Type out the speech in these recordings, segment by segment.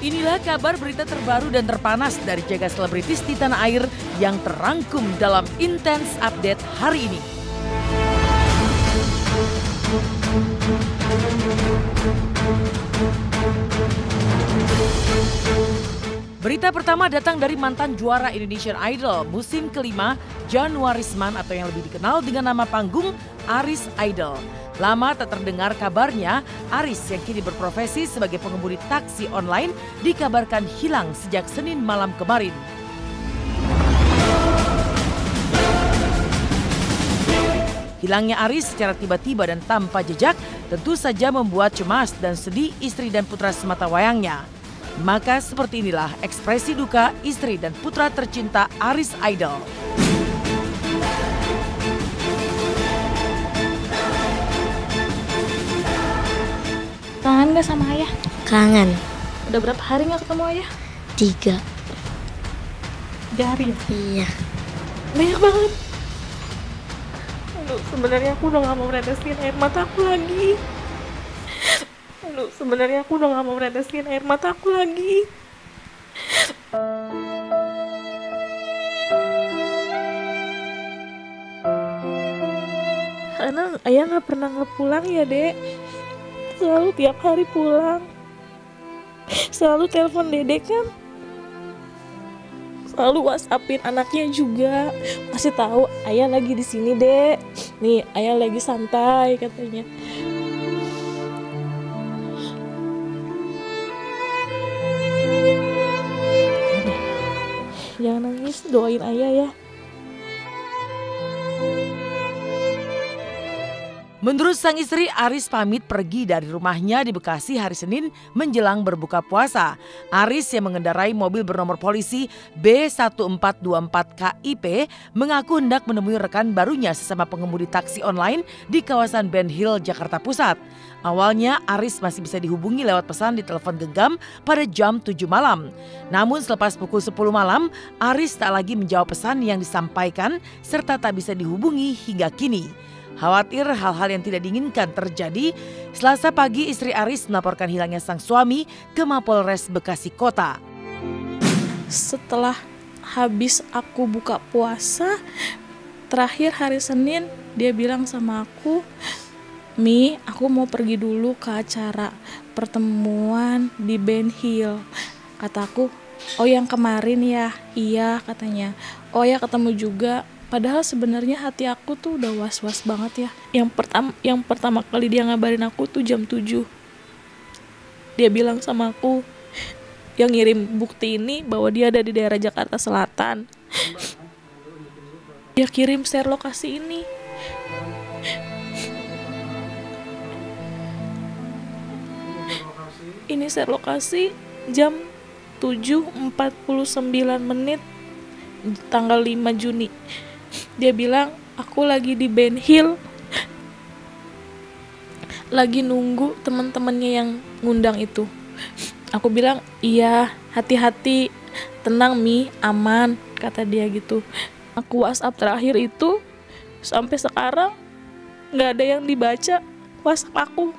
Inilah kabar berita terbaru dan terpanas dari jagat selebritis di tanah air yang terangkum dalam Intense Update hari ini. Berita pertama datang dari mantan juara Indonesian Idol musim kelima, John Warisman atau yang lebih dikenal dengan nama panggung Aris Idol. Lama tak terdengar kabarnya, Aris yang kini berprofesi sebagai pengemudi taksi online dikabarkan hilang sejak Senin malam kemarin. Hilangnya Aris secara tiba-tiba dan tanpa jejak tentu saja membuat cemas dan sedih istri dan putra sematawayangnya. Maka seperti inilah ekspresi duka istri dan putra tercinta Aris Idol. Kangen gak sama ayah? Kangen. Udah berapa hari gak ketemu ayah? 3. 3 hari ya? Iya. Banyak banget. Aduh, sebenarnya aku udah gak mau menetesin air mata aku lagi. Sebenarnya aku udah gak mau menetesin air mata aku lagi. Karena ayah gak pernah ngepulang ya, Dek. Selalu tiap hari pulang. Selalu telepon Dedek kan. Selalu WhatsAppin anaknya juga. Masih tahu ayah lagi di sini, Dek. Nih, ayah lagi santai katanya. Jangan nangis, doain ayah ya. Menurut sang istri, Aris pamit pergi dari rumahnya di Bekasi hari Senin menjelang berbuka puasa. Aris yang mengendarai mobil bernomor polisi B1424 KIP mengaku hendak menemui rekan barunya sesama pengemudi taksi online di kawasan Ben Hill, Jakarta Pusat. Awalnya Aris masih bisa dihubungi lewat pesan di telepon genggam pada jam 7 malam. Namun selepas pukul 10 malam, Aris tak lagi menjawab pesan yang disampaikan serta tak bisa dihubungi hingga kini. Khawatir hal-hal yang tidak diinginkan terjadi, Selasa pagi istri Aris melaporkan hilangnya sang suami ke Mapolres Bekasi Kota. Setelah habis aku buka puasa, terakhir hari Senin dia bilang sama aku, "Mi, aku mau pergi dulu ke acara pertemuan di Ben Hill." Kataku, "Oh yang kemarin ya?" "Iya," katanya. "Oh ya ketemu juga." Padahal sebenarnya hati aku tuh udah was-was banget ya. Yang pertama kali dia ngabarin aku tuh jam 7. Dia bilang sama aku, yang ngirim bukti ini bahwa dia ada di daerah Jakarta Selatan. Dia kirim share lokasi ini. Ini share lokasi jam 7.49 menit tanggal 5 Juni. Dia bilang, aku lagi di Ben Hill, lagi nunggu teman-temannya yang ngundang itu. Aku bilang, iya, hati-hati, tenang Mi, aman, kata dia gitu. Aku WhatsApp terakhir itu, sampai sekarang gak ada yang dibaca WhatsApp aku.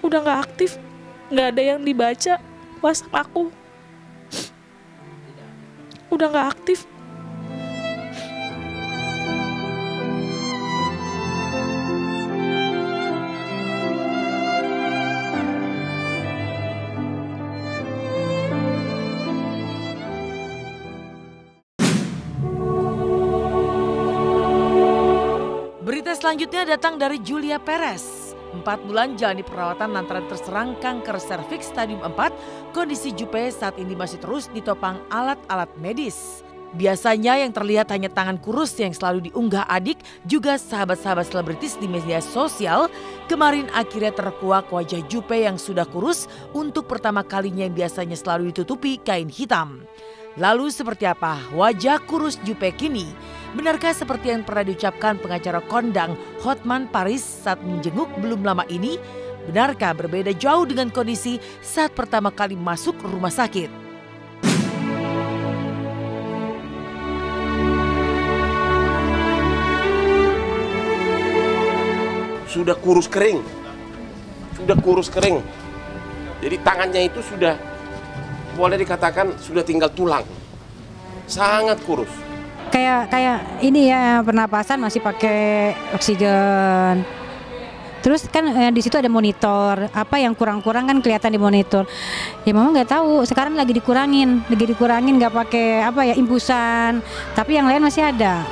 Udah gak aktif, gak ada yang dibaca WhatsApp aku. Udah gak aktif. Berita selanjutnya datang dari Julia Perez. 4 bulan jalani perawatan lantaran terserang kanker serviks stadium 4, kondisi Juppe saat ini masih terus ditopang alat-alat medis. Biasanya yang terlihat hanya tangan kurus yang selalu diunggah adik, juga sahabat-sahabat selebritis di media sosial. Kemarin akhirnya terkuak wajah Juppe yang sudah kurus untuk pertama kalinya yang biasanya selalu ditutupi kain hitam. Lalu seperti apa wajah kurus Juppe kini? Benarkah seperti yang pernah diucapkan pengacara kondang Hotman Paris saat menjenguk belum lama ini? Benarkah berbeda jauh dengan kondisi saat pertama kali masuk rumah sakit? Sudah kurus kering. Jadi tangannya itu sudah boleh dikatakan sudah tinggal tulang, sangat kurus. Kayak ini ya, pernapasan masih pakai oksigen. Terus kan di situ ada monitor, apa yang kurang-kurang kan kelihatan di monitor. Ya mama nggak tahu, sekarang lagi dikurangin nggak pakai apa ya, impusan, tapi yang lain masih ada.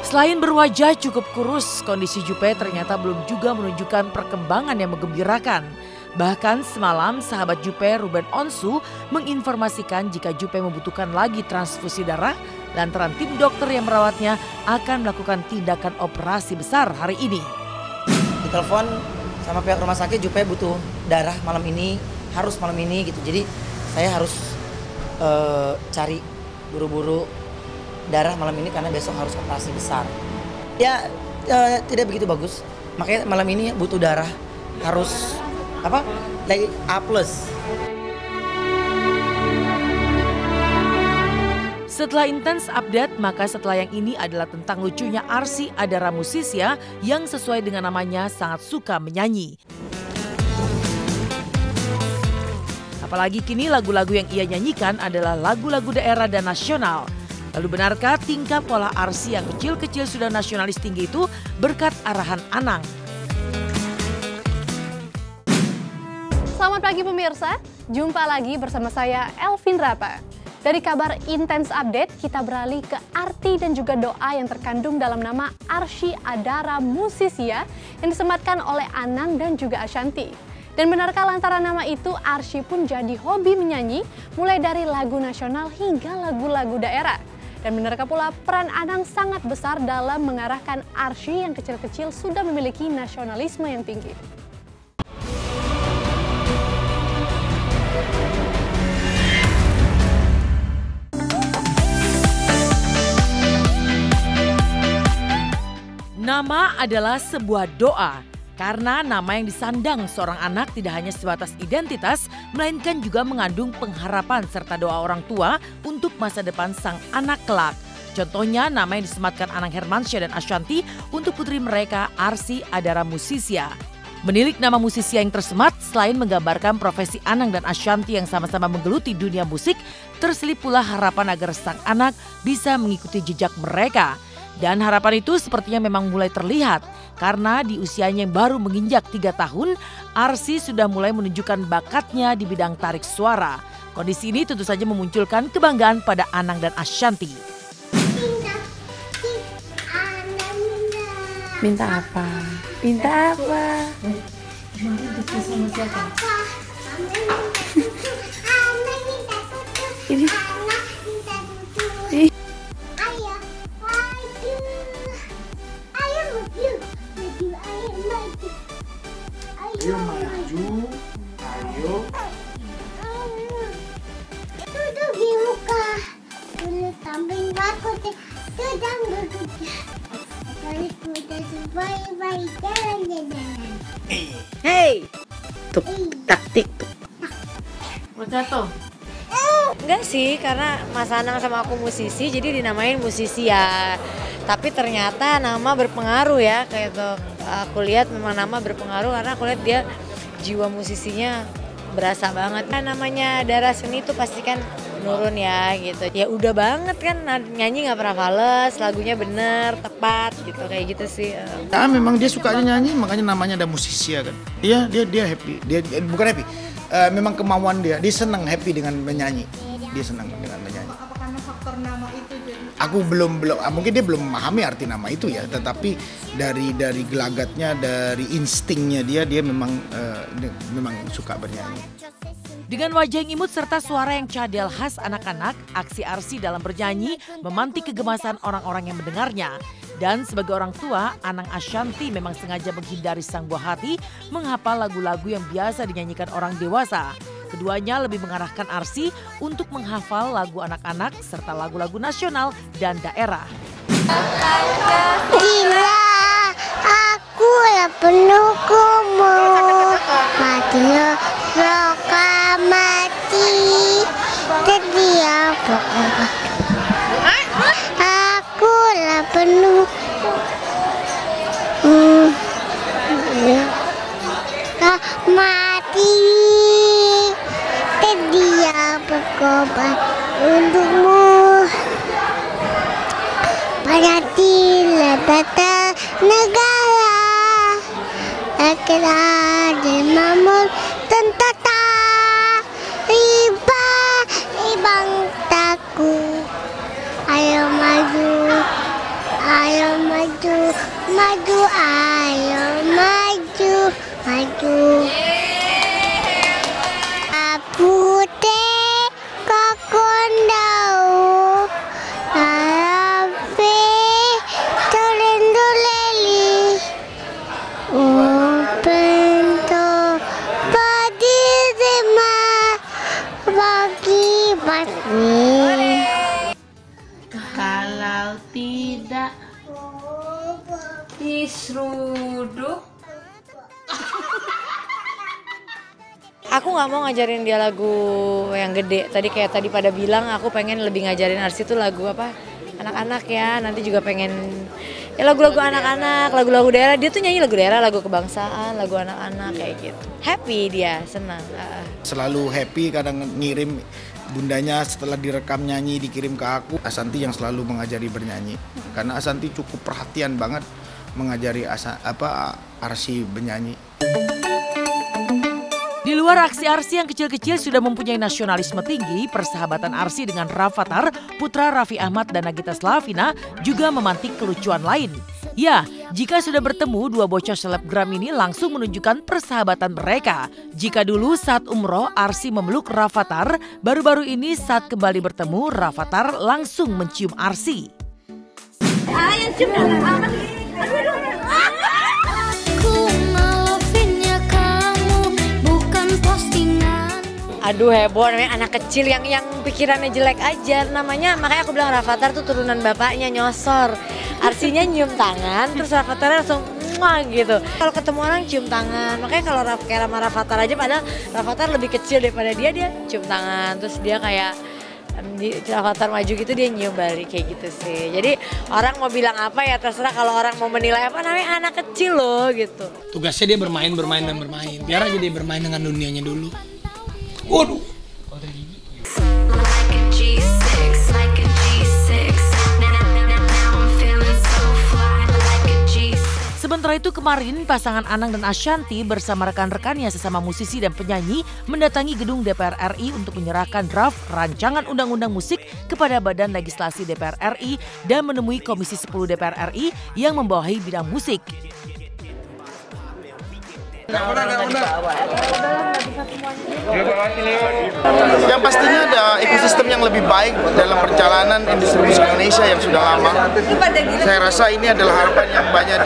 Selain berwajah cukup kurus, kondisi Jupe ternyata belum juga menunjukkan perkembangan yang menggembirakan. Bahkan semalam sahabat Jupe Ruben Onsu menginformasikan jika Jupe membutuhkan lagi transfusi darah lantaran tim dokter yang merawatnya akan melakukan tindakan operasi besar hari ini. Ditelepon sama pihak rumah sakit, Jupe butuh darah malam ini, harus malam ini gitu. Jadi saya harus cari buru-buru darah malam ini karena besok harus operasi besar. Ya tidak begitu bagus, makanya malam ini butuh darah, harus lagi A+. Setelah intens update, maka setelah yang ini adalah tentang lucunya Arsy Adara Musisia yang sesuai dengan namanya sangat suka menyanyi. Apalagi kini lagu-lagu yang ia nyanyikan adalah lagu-lagu daerah dan nasional. Lalu benarkah tingkah pola Arsy yang kecil-kecil sudah nasionalis tinggi itu berkat arahan Anang? Selamat pagi pemirsa, jumpa lagi bersama saya Elvin Rapa. Dari kabar intens update, kita beralih ke arti dan juga doa yang terkandung dalam nama Arsy Adara Musisia yang disematkan oleh Anang dan juga Ashanti. Dan benarkah lantaran nama itu, Arsy pun jadi hobi menyanyi mulai dari lagu nasional hingga lagu-lagu daerah. Dan benarkah pula peran Anang sangat besar dalam mengarahkan Arsy yang kecil-kecil sudah memiliki nasionalisme yang tinggi. Nama adalah sebuah doa, karena nama yang disandang seorang anak tidak hanya sebatas identitas, melainkan juga mengandung pengharapan serta doa orang tua untuk masa depan sang anak kelak. Contohnya nama yang disematkan Anang Hermansyah dan Ashanti untuk putri mereka Arsy Adara Musisia. Menilik nama Musisia yang tersemat, selain menggambarkan profesi Anang dan Ashanti yang sama-sama menggeluti dunia musik, terselip pula harapan agar sang anak bisa mengikuti jejak mereka. Dan harapan itu sepertinya memang mulai terlihat karena di usianya yang baru menginjak 3 tahun, Arsy sudah mulai menunjukkan bakatnya di bidang tarik suara. Kondisi ini tentu saja memunculkan kebanggaan pada Anang dan Ashanti. Minta apa? Minta apa? Ini. Ayo maju, ayo. Duduk di muka, bulu tambing baku sedang bekerja. Kali kuda sebaik-baik jalan-jalan. Hey, tuk taktik tuk. Mau jatuh? Enggak sih, karena Mas Anang sama aku musisi, jadi dinamain Musisia. Tapi ternyata nama berpengaruh ya, kayak tuh. Aku lihat memang nama berpengaruh karena aku lihat dia jiwa musisinya berasa banget. Kan namanya darah seni itu pasti kan menurun ya gitu. Ya udah banget kan, nyanyi nggak pernah fales, lagunya bener, tepat gitu, kayak gitu sih. Nah, memang dia sukanya nyanyi, makanya namanya ada Musisia kan. Iya, dia happy. Dia bukan happy. Memang kemauan dia senang happy dengan menyanyi. Dia senang dengan menyanyi. Apa karena faktor nama itu jadi? Aku belum mungkin dia belum memahami arti nama itu ya, tetapi dari gelagatnya, dari instingnya dia memang suka bernyanyi. Dengan wajah yang imut serta suara yang cadel khas anak-anak, aksi Arsy dalam bernyanyi memantik kegemasan orang-orang yang mendengarnya. Dan sebagai orang tua, Anang Ashanti memang sengaja menghindari sang buah hati menghafal lagu-lagu yang biasa dinyanyikan orang dewasa. Keduanya lebih mengarahkan Arsy untuk menghafal lagu anak-anak serta lagu-lagu nasional dan daerah. Gila, aku lah penuh kumur. Matinya proklamasi terdiam aku lah penuh mati TV terdia berkorban untukmu. Perhatilah tata negara agar dimamul tentata riba bangsaku. Ayo maju, ayo maju, maju, ayo maju, maju. Aku teh kokondau, arabe torenduleli, upento padi dema bagi basmi. Kalau tidak diseruduk. Aku nggak mau ngajarin dia lagu yang gede. Tadi pada bilang aku pengen lebih ngajarin Arsy tuh lagu apa? Anak-anak ya. Nanti juga pengen ya lagu-lagu anak-anak, lagu-lagu daerah. Dia tuh nyanyi lagu daerah, lagu kebangsaan, lagu anak-anak kayak gitu. Happy dia, senang. Selalu happy, kadang ngirim bundanya setelah direkam nyanyi dikirim ke aku. Asanti yang selalu mengajari bernyanyi. Karena Asanti cukup perhatian banget mengajari Arsy bernyanyi. Di luar aksi Arsy yang kecil-kecil sudah mempunyai nasionalisme tinggi, persahabatan Arsy dengan Rafatthar, putra Raffi Ahmad dan Nagita Slavina juga memantik kelucuan lain. Ya, jika sudah bertemu, dua bocah selebgram ini langsung menunjukkan persahabatan mereka. Jika dulu saat umroh Arsy memeluk Rafatthar, baru-baru ini saat kembali bertemu, Rafatthar langsung mencium Arsy. Aduh heboh, namanya anak kecil yang pikirannya jelek aja namanya. Makanya aku bilang Rafatthar tuh turunan bapaknya, nyosor. Arsinya nyium tangan, terus Rafatthar langsung muah gitu. Kalau ketemu orang cium tangan, makanya kalau kayak sama Rafatthar aja, padahal Rafatthar lebih kecil daripada dia cium tangan. Terus dia kayak Rafatthar maju gitu, dia nyium balik kayak gitu sih. Jadi orang mau bilang apa ya terserah, kalau orang mau menilai apa, namanya anak kecil loh gitu. Tugasnya dia bermain. Biar aja dia bermain dengan dunianya dulu. Waduh. Sementara itu kemarin pasangan Anang dan Ashanty bersama rekan-rekannya sesama musisi dan penyanyi mendatangi gedung DPR RI untuk menyerahkan draft rancangan undang-undang musik kepada Badan Legislasi DPR RI dan menemui Komisi 10 DPR RI yang membawahi bidang musik. Yang pastinya ada ekosistem yang lebih baik dalam perjalanan industri musik Indonesia yang sudah lama. Saya rasa ini adalah harapan yang banyak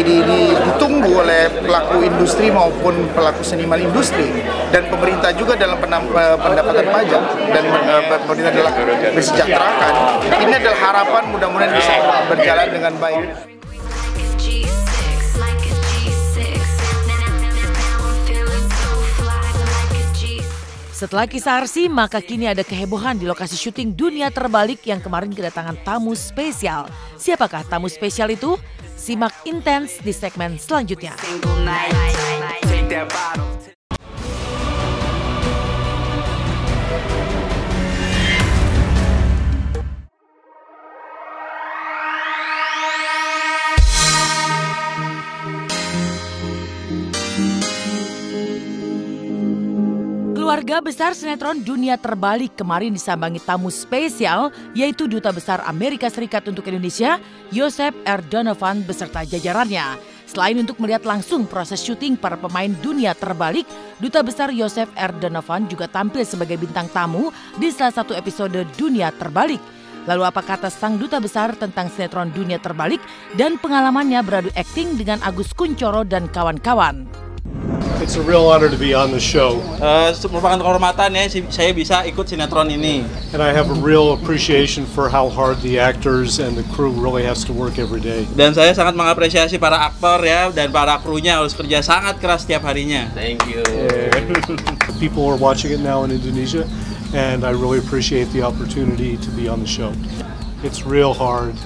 ditunggu oleh pelaku industri maupun pelaku seniman industri dan pemerintah juga dalam pendapatan pajak dan pemerintah dalam mensejahterakan. Ini adalah harapan, mudah-mudahan bisa berjalan dengan baik. Setelah kisah Arsy, maka kini ada kehebohan di lokasi syuting Dunia Terbalik yang kemarin kedatangan tamu spesial. Siapakah tamu spesial itu? Simak intens di segmen selanjutnya. Keluarga besar sinetron Dunia Terbalik kemarin disambangi tamu spesial, yaitu Duta Besar Amerika Serikat untuk Indonesia, Joseph R. Donovan beserta jajarannya. Selain untuk melihat langsung proses syuting para pemain Dunia Terbalik, Duta Besar Joseph R. Donovan juga tampil sebagai bintang tamu di salah satu episode Dunia Terbalik. Lalu apa kata sang Duta Besar tentang sinetron Dunia Terbalik dan pengalamannya beradu akting dengan Agus Kuncoro dan kawan-kawan? It's a real honor to be on the show. Merupakan kehormatan ya saya bisa ikut sinetron ini. And I have a real appreciation for how hard the actors and the crew really has to work every day. Dan saya sangat mengapresiasi para aktor ya dan para krunya harus kerja sangat keras setiap harinya. Thank you. People are watching it now in Indonesia and I really appreciate the opportunity to be on the show. It's real hard.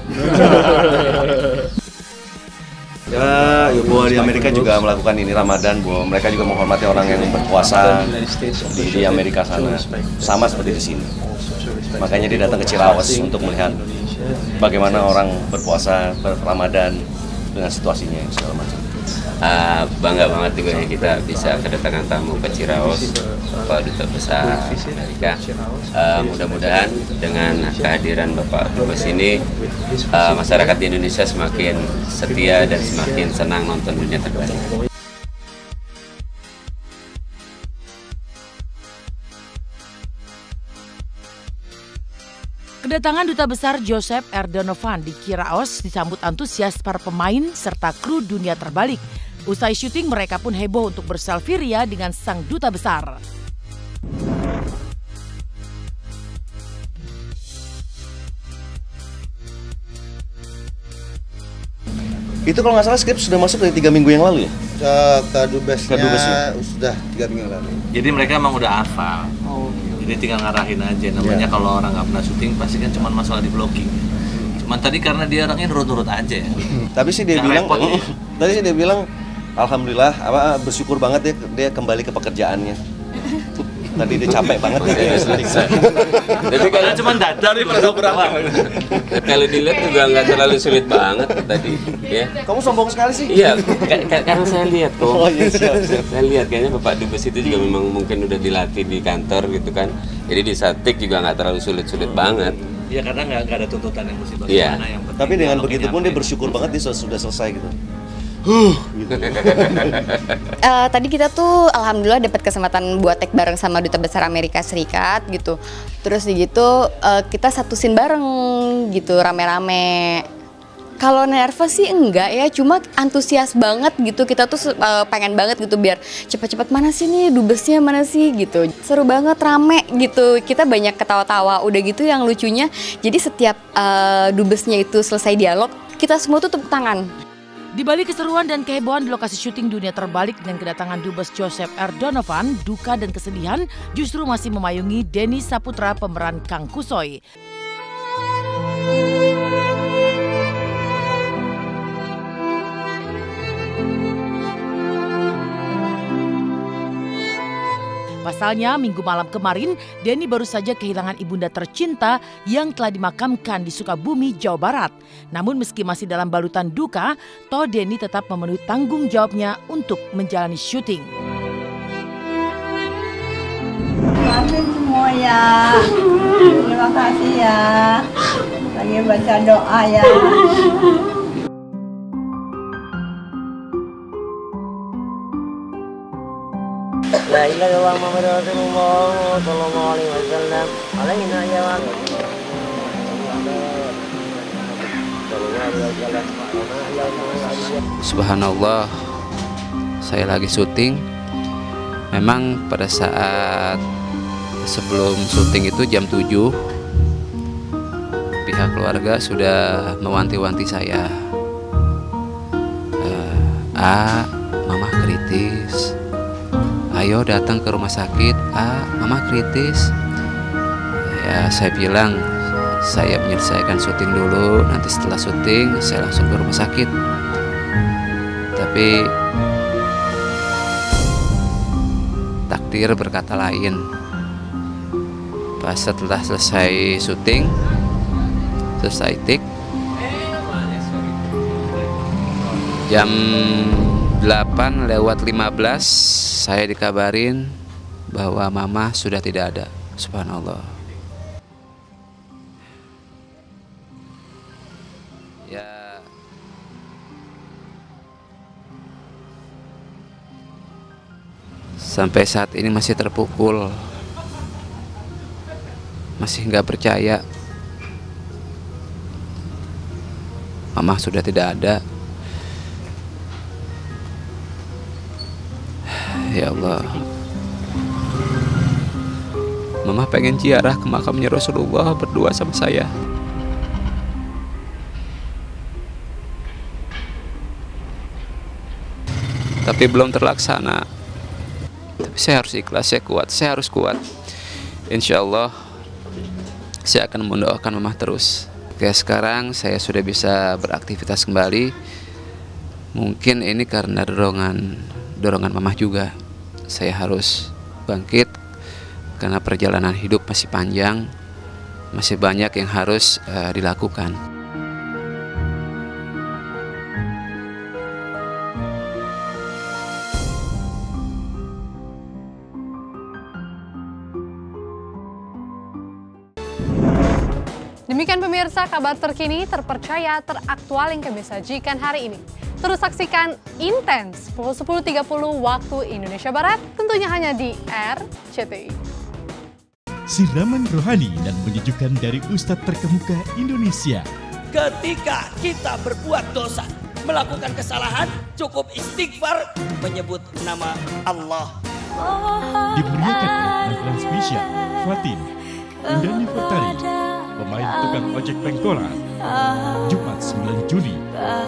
Ya, bahwa di Amerika juga melakukan ini Ramadan, bahwa mereka juga menghormati orang yang berpuasa di Amerika sana, sama seperti di sini. Makanya dia datang ke Ciraos untuk melihat bagaimana orang berpuasa Ramadan dengan situasinya segala macam. Bangga banget juga ya kita bisa kedatangan tamu ke Ciraos, Bapak Duta Besar Amerika. Mudah-mudahan dengan kehadiran Bapak Dubes ini, masyarakat di Indonesia semakin setia dan semakin senang nonton Dunia Terbalik. Kedatangan Duta Besar Joseph R. Donovan di Ciraos disambut antusias para pemain serta kru Dunia Terbalik. Usai syuting, mereka pun heboh untuk berselfie ria dengan sang Duta Besar. Itu kalau nggak salah skrip sudah masuk dari 3 minggu yang lalu ya? Ke Dubesnya sudah 3 minggu yang lalu. Jadi mereka emang udah hafal. Jadi tinggal ngarahin aja. Namanya kalau orang nggak pernah syuting pasti kan cuma masalah di blocking. Cuman tadi karena dia orangnya nurut-nurut aja ya. Tapi sih dia bilang, tadi sih dia bilang, alhamdulillah, bersyukur banget dia kembali ke pekerjaannya. Tadi dia capek banget ya. Tapi kalau cuma dadar nih berapa? Kalau dilihat juga nggak terlalu sulit banget tadi. Ya. Kamu sombong sekali sih. Iya, karena saya lihat kok. Oh iya, siap. Saya lihat kayaknya Bapak Dubes itu juga memang mungkin udah dilatih di kantor gitu kan. Jadi di satik juga nggak terlalu sulit-sulit banget. Iya, karena nggak ada tuntutan yang mesti bagaimana yang penting. Tapi dengan begitu pun dia bersyukur banget dia sudah selesai gitu. Gitu. Tadi kita tuh alhamdulillah dapat kesempatan buat take bareng sama Duta Besar Amerika Serikat gitu. Terus gitu kita satu scene bareng gitu rame-rame. Kalau nervous sih enggak ya, cuma antusias banget gitu. Kita tuh pengen banget gitu biar cepat-cepat mana sih nih dubesnya mana sih gitu. Seru banget, rame gitu. Kita banyak ketawa-tawa. Udah gitu yang lucunya, jadi setiap dubesnya itu selesai dialog, kita semua tuh tepuk tangan. Di balik keseruan dan kehebohan di lokasi syuting Dunia Terbalik dengan kedatangan Dubes Joseph R. Donovan, duka dan kesedihan justru masih memayungi Denny Saputra pemeran Kang Kusoy. Pasalnya, minggu malam kemarin, Denny baru saja kehilangan ibunda tercinta yang telah dimakamkan di Sukabumi, Jawa Barat. Namun meski masih dalam balutan duka, toh Denny tetap memenuhi tanggung jawabnya untuk menjalani syuting. Amin semua ya. Terima kasih ya. Lagi baca doa ya. La ilaha illallah Muhammadur Rasulullah sallallahu alaihi wasallam. Alaina ya wa Subhanallah, saya lagi syuting. Memang pada saat sebelum syuting itu jam 7, pihak keluarga sudah mewanti-wanti saya. Mama kritis. Ayo datang ke rumah sakit, mama kritis. Ya, saya bilang saya menyelesaikan syuting dulu, nanti setelah syuting saya langsung ke rumah sakit. Tapi takdir berkata lain. Pas setelah selesai syuting, selesai take, jam 8:15 saya dikabarin bahwa mama sudah tidak ada. Subhanallah. Ya, sampai saat ini masih terpukul, masih nggak percaya mama sudah tidak ada. Ya Allah, mama pengen ziarah ke makamnya Rasulullah berdua sama saya. Tapi belum terlaksana. Tapi saya harus ikhlas, saya harus kuat. Insya Allah saya akan mendoakan mama terus. Oke, sekarang saya sudah bisa beraktivitas kembali. Mungkin ini karena dorongan mamah juga. Saya harus bangkit karena perjalanan hidup masih panjang, masih banyak yang harus dilakukan. Demikian pemirsa, kabar terkini, terpercaya, teraktual yang kami sajikan hari ini. Terus saksikan Intens pukul 10.30 waktu Indonesia Barat, tentunya hanya di RCTI. Siraman rohani dan menyejukkan dari Ustadz terkemuka Indonesia. Ketika kita berbuat dosa, melakukan kesalahan, cukup istighfar, menyebut nama Allah. Dimeriahkan oleh penampilan spesial Fatin, Indani Fatari, pemain tukang ojek pengkolan. Jumat 9 Juli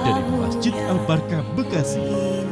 dari Masjid Al-Barkah Bekasi.